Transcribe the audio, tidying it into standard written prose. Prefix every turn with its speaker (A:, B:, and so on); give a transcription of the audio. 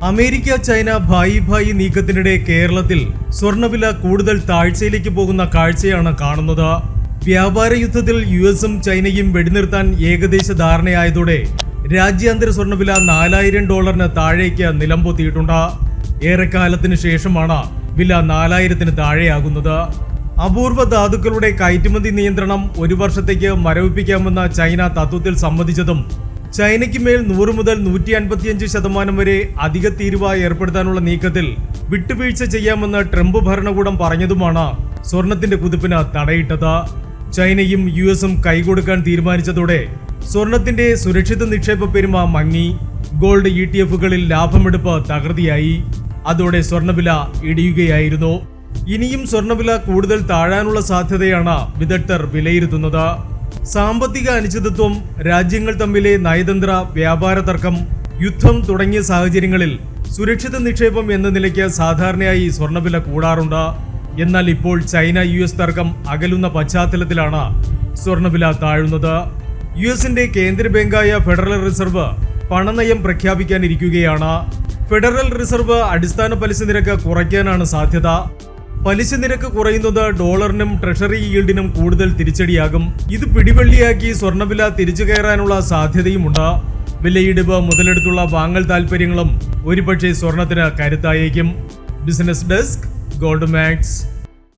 A: America China Bhai നീക്കത്തിനിടെ കേരളത്തിൽ സ്വർണ്ണവില കൂടുതൽ താഴ്ചയിലേക്ക് പോകുന്ന കാഴ്ചയാണ് കാണുന്നത്. വ്യാപാര യുദ്ധത്തിൽ യുഎസും ചൈനയും വെടിനിർത്താൻ ഏകദേശ ധാരണയായതോടെ രാജ്യാന്തര സ്വർണ്ണവില $4000 താഴേക്ക് നിലംപൊത്തിയിട്ടുണ്ട്. ഏറെക്കാലത്തിന് ശേഷമാണ് വില 4000 താഴെയാകുന്നത്. അപൂർവ ധാതുക്കളുടെ കയറ്റുമതി നിയന്ത്രണം 1 വർഷത്തേക്ക് മരവിപ്പിക്കാമെന്ന് ചൈന തത്വത്തിൽ സമ്മതിച്ചതും ചൈനയ്ക്ക് മേൽ 100 മുതൽ 155% വരെ അധിക തീരുവ ഏർപ്പെടുത്താനുള്ള നീക്കത്തിൽ വിട്ടുവീഴ്ച ചെയ്യാമെന്ന് ട്രംപ് ഭരണകൂടം പറഞ്ഞതുമാണ് സ്വർണത്തിന്റെ കുതിപ്പിന് തടയിട്ടത്. ചൈനയും യുഎസും കൈകൊടുക്കാൻ തീരുമാനിച്ചതോടെ സ്വർണത്തിന്റെ സുരക്ഷിത നിക്ഷേപ പെരുമ മങ്ങി. ഗോൾഡ് ETF-കളിൽ ലാഭമെടുപ്പ് തകൃതിയായി. അതോടെ സ്വർണ്ണവില ഇടിയുകയായിരുന്നു. ഇനിയും സ്വർണ്ണവില കൂടുതൽ താഴാനുള്ള സാധ്യതയാണ് വിദഗ്ധർ വിലയിരുത്തുന്നത്. സാമ്പത്തിക അനിശ്ചിതത്വം, രാജ്യങ്ങൾ തമ്മിലെ നയതന്ത്ര വ്യാപാര തർക്കം, യുദ്ധം തുടങ്ങിയ സാഹചര്യങ്ങളിൽ സുരക്ഷിത നിക്ഷേപം എന്ന നിലയ്ക്ക് സാധാരണയായി സ്വർണ്ണവില കൂടാറുണ്ട്. എന്നാൽ ഇപ്പോൾ ചൈന US തർക്കം അകലുന്ന പശ്ചാത്തലത്തിലാണ് സ്വർണ്ണവില താഴുന്നത്. യുഎസിന്റെ കേന്ദ്ര ബാങ്കായ ഫെഡറൽ റിസർവ് പണനയം പ്രഖ്യാപിക്കാനിരിക്കുകയാണ്. ഫെഡറൽ റിസർവ് അടിസ്ഥാന പലിശ നിരക്ക് കുറയ്ക്കാനാണ് സാധ്യത. പലിശ നിരക്ക് കുറയുന്നത് ഡോളറിനും ട്രഷറി ഈൽഡിനും കൂടുതൽ തിരിച്ചടിയാകും. ഇത് പിടിവള്ളിയാക്കി സ്വർണ്ണവില തിരിച്ചു കയറാനുള്ള സാധ്യതയുമുണ്ട്. വിലയിടിവ് മുതലെടുത്തുള്ള വാങ്ങൽ താൽപര്യങ്ങളും ഒരുപക്ഷെ സ്വർണത്തിന് കരുത്തായേക്കും. Business desk, gold max.